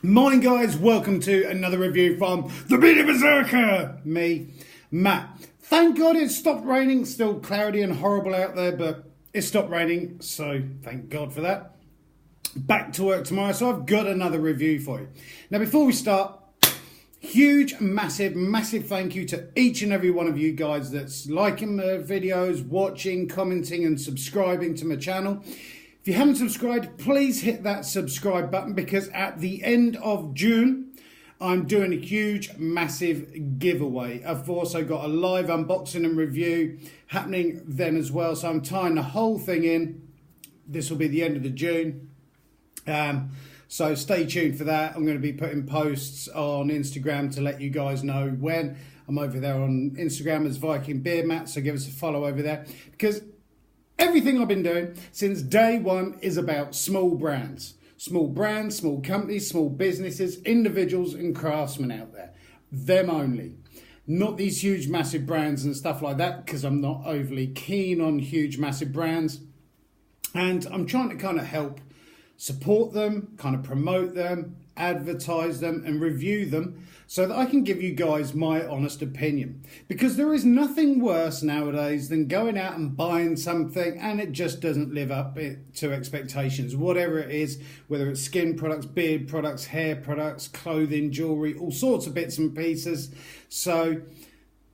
Morning guys, welcome to another review from the Beauty Berserker. Me, Matt. Thank God it stopped raining. Still cloudy and horrible out there, but it stopped raining, so thank God for that. Back to work tomorrow, so I've got another review for you. Now before we start, huge, massive thank you to each and every one of you guys that's liking my videos, watching, commenting and subscribing to my channel. If you haven't subscribed, please hit that subscribe button, because at the end of June, I'm doing a huge, massive giveaway. I've also got a live unboxing and review happening then as well. So I'm tying the whole thing in. This will be the end of the June. So stay tuned for that. I'm going to be putting posts on Instagram to let you guys know when. I'm over there on Instagram as Viking Beard Matt, so give us a follow over there, because everything I've been doing since day one is about small brands, small companies, small businesses, individuals and craftsmen out there. Them only. Not these huge, massive brands and stuff like that, because I'm not overly keen on huge, massive brands. And I'm trying to kind of help support them, kind of promote them, advertise them and review them, so that I can give you guys my honest opinion. Because there is nothing worse nowadays than going out and buying something and it just doesn't live up to expectations, whatever it is, whether it's skin products, beard products, hair products, clothing, jewelry, all sorts of bits and pieces. So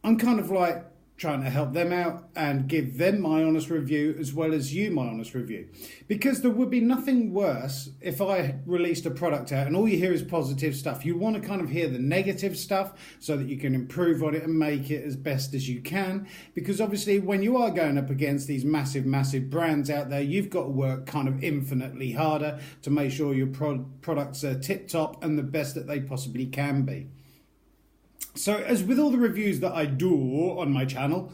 I'm kind of like trying to help them out and give them my honest review as well as you my honest review, because there would be nothing worse if I released a product out and all you hear is positive stuff. You want to kind of hear the negative stuff so that you can improve on it and make it as best as you can, because obviously when you are going up against these massive brands out there, you've got to work kind of infinitely harder to make sure your products are tip top and the best that they possibly can be. So, as with all the reviews that I do on my channel,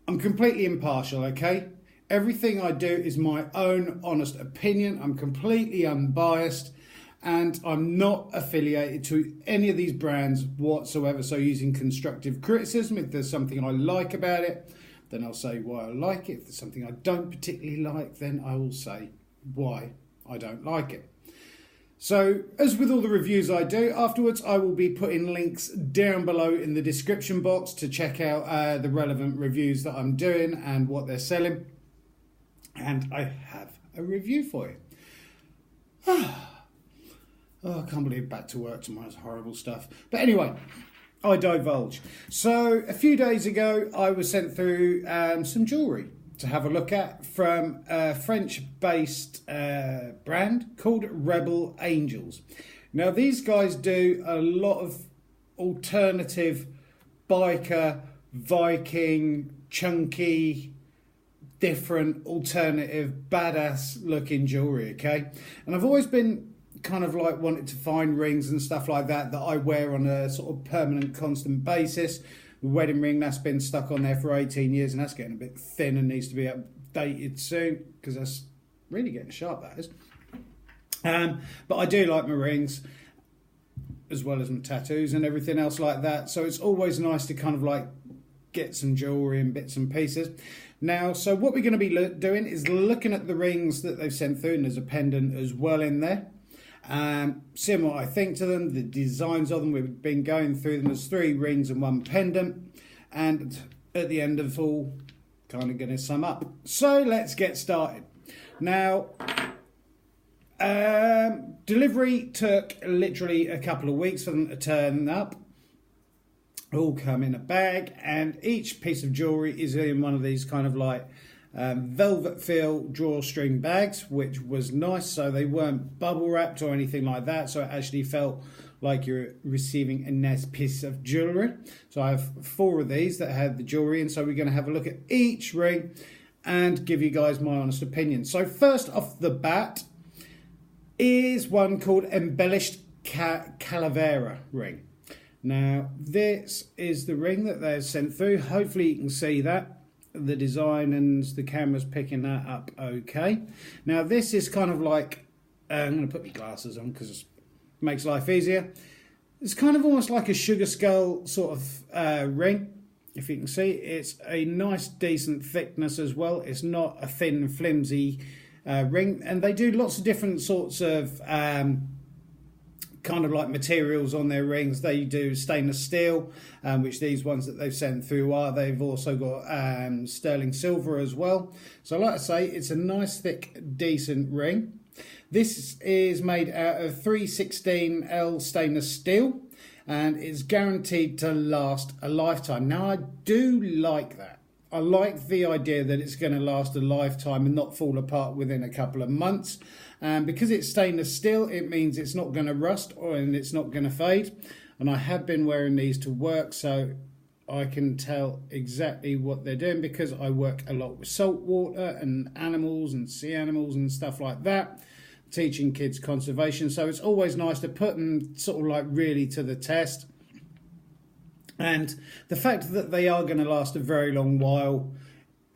I'm completely impartial, okay? Everything I do is my own honest opinion. I'm completely unbiased and I'm not affiliated to any of these brands whatsoever. So, using constructive criticism, if there's something I like about it, then I'll say why I like it. If there's something I don't particularly like, then I will say why I don't like it. So, as with all the reviews I do, afterwards I will be putting links down below in the description box to check out the relevant reviews that I'm doing and what they're selling. And I have a review for you. Oh, I can't believe back to work tomorrow's horrible stuff. But anyway, I divulge. So, a few days ago I was sent through some jewellery to have a look at from a French-based brand called Rebel Angels. Now these guys do a lot of alternative biker, Viking, chunky, different, alternative, badass looking jewellery, okay? And I've always been kind of like wanted to find rings and stuff like that I wear on a sort of permanent, constant basis. The wedding ring that's been stuck on there for 18 years and that's getting a bit thin and needs to be updated soon, because that's really getting sharp, that is. But I do like my rings as well as my tattoos and everything else like that, so it's always nice to kind of like get some jewellery and bits and pieces. Now, so what we're going to be doing is looking at the rings that they've sent through, and there's a pendant as well in there. Seeing what I think to them, the designs of them. We've been going through them. There's 3 rings and 1 pendant, and at the end of all, kind of going to sum up. So let's get started. Now, delivery took literally a couple of weeks for them to turn up. All come in a bag, and each piece of jewellery is in one of these kind of like velvet feel drawstring bags, which was nice, so they weren't bubble wrapped or anything like that, so it actually felt like you're receiving a nice piece of jewellery. So I have 4 of these that had the jewellery, and so we're going to have a look at each ring and give you guys my honest opinion. So first off the bat is one called Embellished Calavera ring. Now this is the ring that they've sent through. Hopefully you can see that. The design and the camera's picking that up okay. Now this is kind of like, I'm going to put my glasses on because it makes life easier. It's kind of almost like a sugar skull sort of ring. If you can see, it's a nice decent thickness as well. It's not a thin flimsy ring, and they do lots of different sorts of kind of like materials on their rings. They do stainless steel, which these ones that they've sent through are. They've also got sterling silver as well. So like I say, it's a nice thick decent ring. This is made out of 316L stainless steel and is guaranteed to last a lifetime. Now I do like that. I like the idea that it's going to last a lifetime and not fall apart within a couple of months. And because it's stainless steel, it means it's not going to rust and it's not going to fade. And I have been wearing these to work, so I can tell exactly what they're doing because I work a lot with salt water and animals and sea animals and stuff like that, teaching kids conservation. So it's always nice to put them sort of like really to the test. And the fact that they are going to last a very long while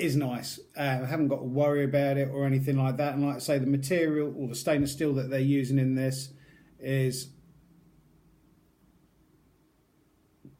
is nice. I haven't got to worry about it or anything like that. And like I say, the material or the stainless steel that they're using in this is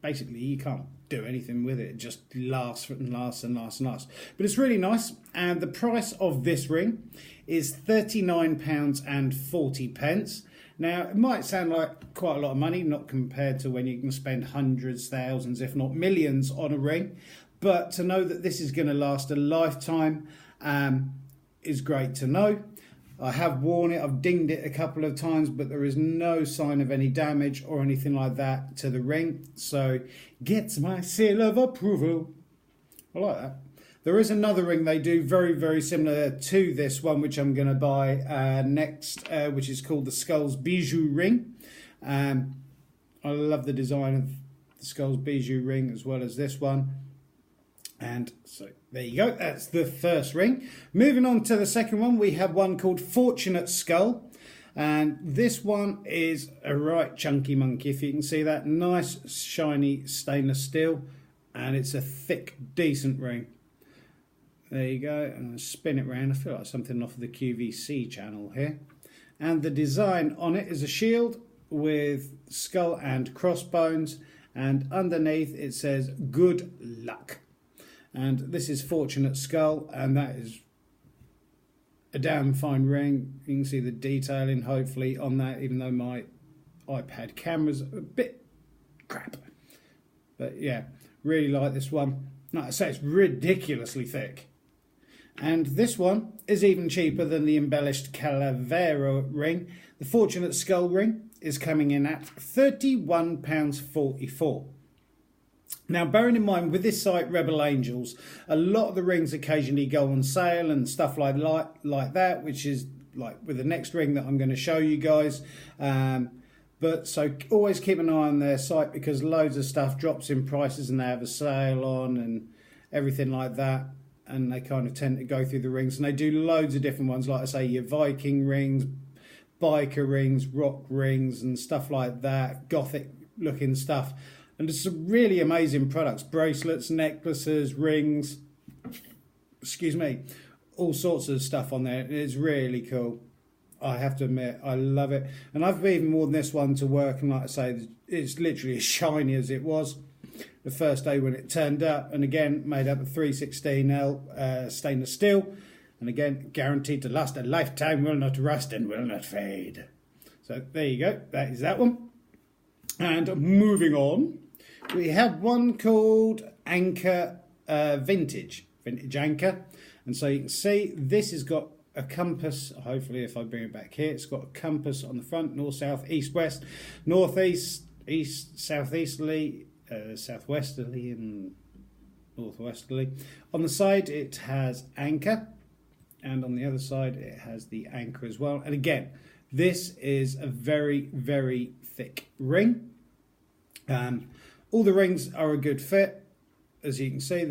basically you can't do anything with it. It just lasts and lasts and lasts and lasts. But it's really nice. And the price of this ring is £39.40. Now, it might sound like quite a lot of money, not compared to when you can spend hundreds, thousands, if not millions on a ring. But to know that this is going to last a lifetime is great to know. I have worn it, I've dinged it a couple of times, but there is no sign of any damage or anything like that to the ring. So, gets my seal of approval. I like that. There is another ring they do very, very similar to this one, which I'm going to buy next, which is called the Skulls Bijou Ring. I love the design of the Skulls Bijou ring as well as this one. And so there you go, that's the first ring. Moving on to the second one, we have one called Fortunate Skull. And this one is a right chunky monkey, if you can see that. Nice, shiny stainless steel. And it's a thick, decent ring. There you go, and I'll spin it around. I feel like something off of the QVC channel here. And the design on it is a shield with skull and crossbones, and underneath it says good luck. And this is Fortunate Skull, and that is a damn fine ring. You can see the detailing hopefully on that, even though my iPad camera's a bit crap. But yeah, really like this one. Like I say, it's ridiculously thick. And this one is even cheaper than the embellished Calavera ring. The Fortunate Skull ring is coming in at £31.44. Now, bearing in mind, with this site, Rebel Angels, a lot of the rings occasionally go on sale and stuff like that, which is like with the next ring that I'm going to show you guys. But so always keep an eye on their site because loads of stuff drops in prices and they have a sale on and everything like that. And they kind of tend to go through the rings. And they do loads of different ones, like I say, your Viking rings, biker rings, rock rings and stuff like that, gothic looking stuff. And there's some really amazing products, bracelets, necklaces, rings, excuse me, all sorts of stuff on there. It's really cool. I have to admit, I love it. And I've even worn this one to work, and like I say, it's literally as shiny as it was the first day when it turned up. And again, made up of 316L stainless steel. And again, guaranteed to last a lifetime, will not rust and will not fade. So there you go, that is that one. And moving on, we have one called Anchor Vintage Anchor. And so you can see this has got a compass. Hopefully if I bring it back here, it's got a compass on the front, north, south, east, west, northeast, east, southeasterly, southwesterly and northwesterly. On the side it has anchor, and on the other side it has the anchor as well. And again, this is a very, very thick ring. All the rings are a good fit, as you can see.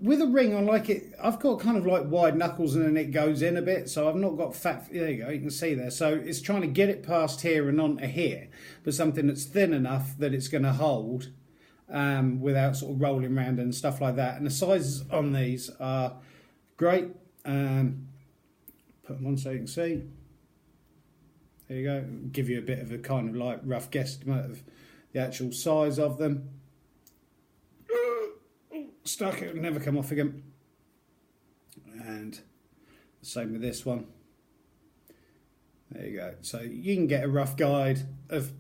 With a ring, I like it. I've got kind of like wide knuckles, and then it goes in a bit, so I've not got fat. There you go, you can see there. So it's trying to get it past here and onto here, but something that's thin enough that it's going to hold without sort of rolling around and stuff like that. And the sizes on these are great. Put them on so you can see. There you go. Give you a bit of a kind of like rough guesstimate of the actual size of them. Stuck, it will never come off again. And the same with this one. There you go. So you can get a rough guide of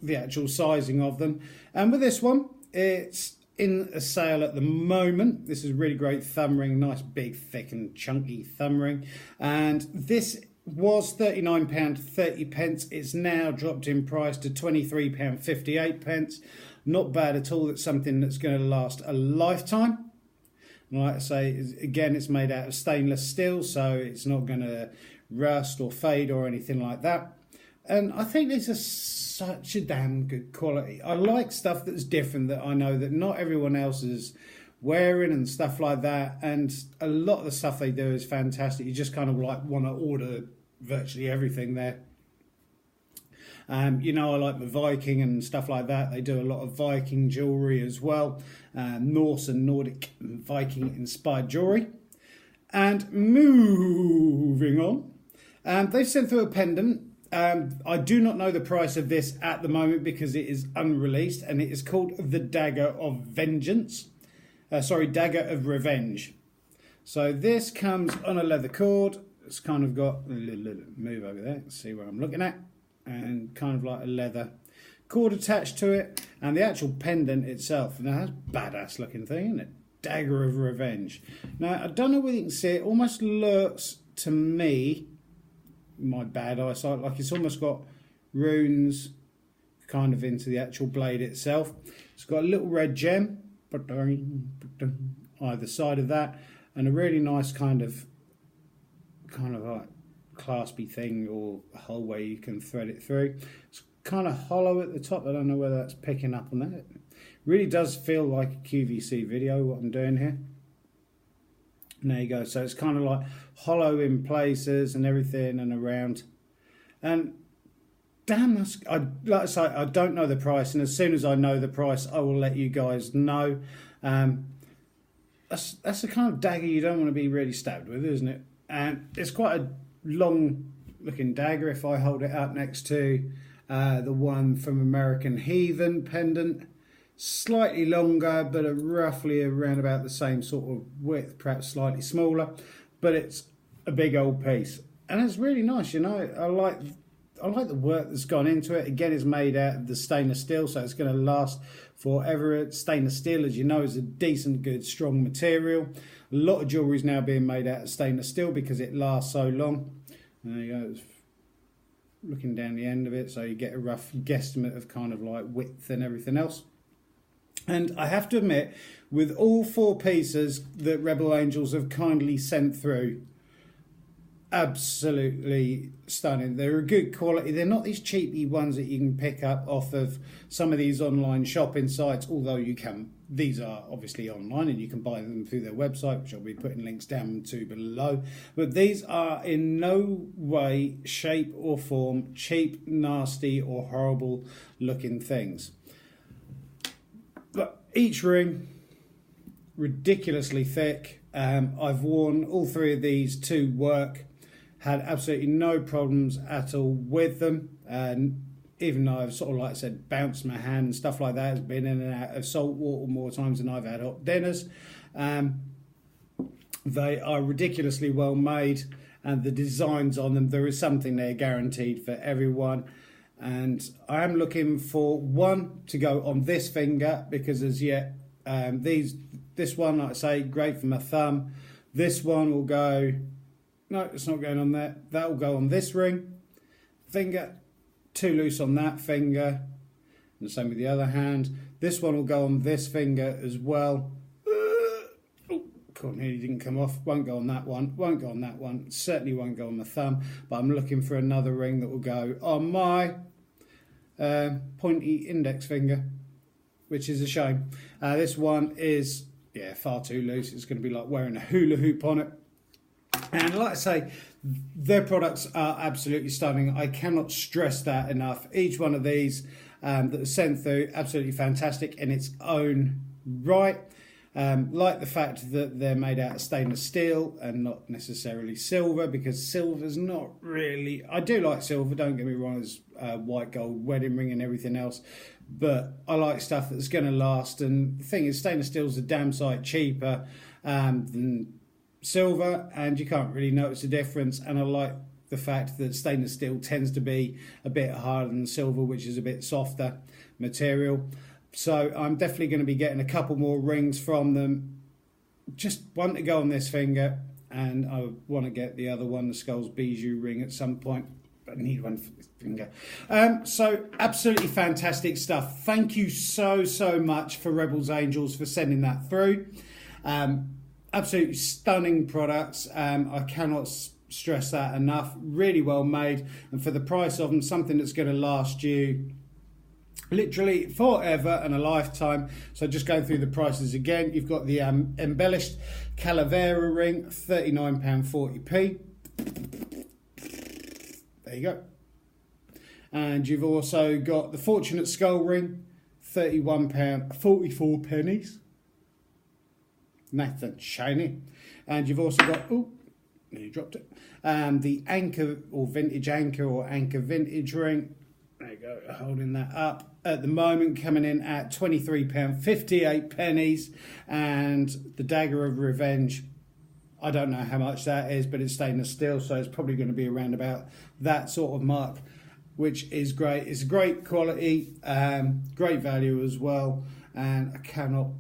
the actual sizing of them. And with this one, it's in a sale at the moment. This is a really great thumb ring, nice big, thick and chunky thumb ring. And this was £39.30. It's now dropped in price to £23.58. Not bad at all. It's something that's going to last a lifetime. And like I say, again, it's made out of stainless steel, so it's not going to rust or fade or anything like that. And I think these are such a damn good quality. I like stuff that's different, that I know that not everyone else is wearing and stuff like that. And a lot of the stuff they do is fantastic. You just kind of like want to order virtually everything there. You know, I like my Viking and stuff like that. They do a lot of Viking jewellery as well. Norse and Nordic and Viking inspired jewellery. And moving on. They've sent through a pendant. I do not know the price of this at the moment because it is unreleased, and it is called the Dagger of Vengeance. Dagger of Revenge. So this comes on a leather cord. It's kind of got a little move over there. Let's see where I'm looking at. And kind of like a leather cord attached to it, and the actual pendant itself. Now that's a badass looking thing, isn't it? Dagger of Revenge. Now I don't know whether you can see it. Almost looks to me, my bad eyesight, like it's almost got runes kind of into the actual blade itself. It's got a little red gem either side of that, and a really nice kind of like claspy thing or a hole where you can thread it through. It's kind of hollow at the top. I don't know whether that's picking up on that. It really does feel like a QVC video what I'm doing here. And there you go. So it's kind of like hollow in places and everything and around. And damn, like I say, I don't know the price, and as soon as I know the price, I will let you guys know. That's the kind of dagger you don't want to be really stabbed with, isn't it? And it's quite a long looking dagger. If I hold it up next to the one from American Heathen pendant, slightly longer, but roughly around about the same sort of width, perhaps slightly smaller, but it's a big old piece, and it's really nice. You know, I like the work that's gone into it. Again, it's made out of the stainless steel, so it's going to last forever. Stainless steel, as you know, is a decent, good, strong material. A lot of jewellery is now being made out of stainless steel because it lasts so long. And there you go, it's looking down the end of it, so you get a rough guesstimate of kind of like width and everything else. And I have to admit, with all four pieces that Rebel Angels have kindly sent through, absolutely stunning. They're a good quality. They're not these cheapy ones that you can pick up off of some of these online shopping sites, although you can. These are obviously online and you can buy them through their website, which I'll be putting links down to below. But these are in no way, shape or form cheap, nasty or horrible looking things. But each ring, ridiculously thick. I've worn all three of these to work. Had absolutely no problems at all with them. And even though I've sort of, like I said, bounced my hand and stuff like that, has been in and out of salt water more times than I've had hot dinners. They are ridiculously well made, and the designs on them, there is something there guaranteed for everyone. And I am looking for one to go on this finger, because as yet, this one, like I say, great for my thumb. This one will go, no, it's not going on there. That will go on this ring finger. Too loose on that finger, and the same with the other hand. This one will go on this finger as well. Nearly didn't come off. Won't go on that one. Won't go on that one. Certainly won't go on the thumb. But I'm looking for another ring that will go on my pointy index finger, which is a shame. This one is far too loose. It's going to be like wearing a hula hoop on it. And like I say, their products are absolutely stunning. I cannot stress that enough. Each one of these that are sent through, absolutely fantastic in its own right. Like the fact that they're made out of stainless steel and not necessarily silver, because silver's not really... I do like silver, don't get me wrong, as white gold wedding ring and everything else, but I like stuff that's going to last. And the thing is, stainless steel's a damn sight cheaper than silver, and you can't really notice the difference. And I like the fact that stainless steel tends to be a bit harder than silver, which is a bit softer material. So I'm definitely going to be getting a couple more rings from them. Just one to go on this finger, and I want to get the other one, the Skulls Bijou ring, at some point. I need one for this finger. So absolutely fantastic stuff. Thank you so much for Rebels Angels for sending that through. Absolutely stunning products. I cannot stress that enough. Really well made, and for the price of them, something that's going to last you literally forever and a lifetime. So just going through the prices again, you've got the embellished Calavera ring, £39.40p. There you go. And you've also got the Fortunate Skull ring, £31.44. Nice and shiny. And you've also got, oh, nearly dropped it, the Anchor or Vintage Anchor or Anchor Vintage ring. There you go, holding that up. At the moment, coming in at £23.58. And the Dagger of Revenge, I don't know how much that is, but it's stainless steel, so it's probably going to be around about that sort of mark, which is great. It's great quality, great value as well, and I cannot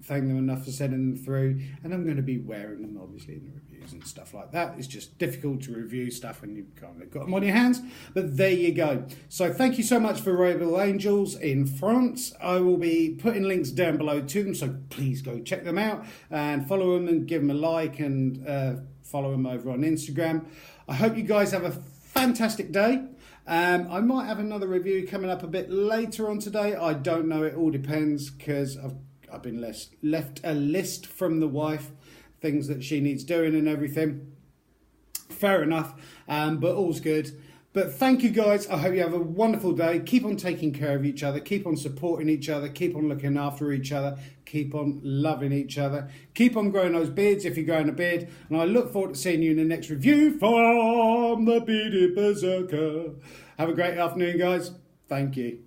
thank them enough for sending them through. And I'm going to be wearing them, obviously, in the reviews and stuff like that. It's just difficult to review stuff when you've kind of got them on your hands, but there you go. So thank you so much for Rebel Angels in France. I will be putting links down below to them, so please go check them out and follow them and give them a like, and follow them over on Instagram. I hope you guys have a fantastic day. I might have another review coming up a bit later on today. I don't know, it all depends, because I've been left a list from the wife, things that she needs doing and everything. Fair enough, but all's good. But thank you guys. I hope you have a wonderful day. Keep on taking care of each other. Keep on supporting each other. Keep on looking after each other. Keep on loving each other. Keep on growing those beards if you're growing a beard. And I look forward to seeing you in the next review from the Bearded Berserker. Have a great afternoon, guys. Thank you.